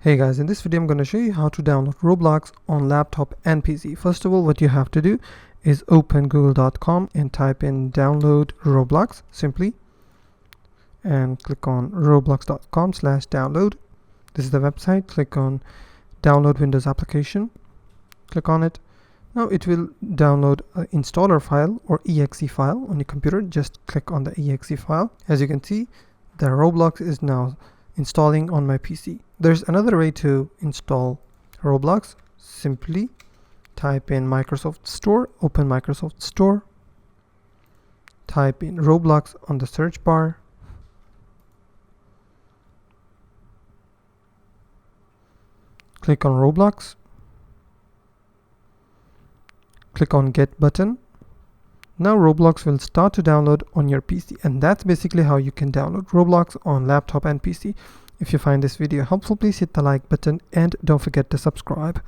Hey guys, in this video I'm going to show you how to download Roblox on laptop and PC. First of all, what you have to do is open google.com and type in download Roblox simply and click on roblox.com/download. This is the website. Click on download Windows application. Click on it. Now it will download an installer file or exe file on your computer. Just click on the exe file. As you can see, the Roblox is now installing on my PC. There's another way to install Roblox. Simply type in Microsoft Store, open Microsoft Store, type in Roblox on the search bar, click on Roblox, click on Get button. Now Roblox will start to download on your PC, and that's basically how you can download Roblox on laptop and PC. If you find this video helpful, please hit the like button and don't forget to subscribe.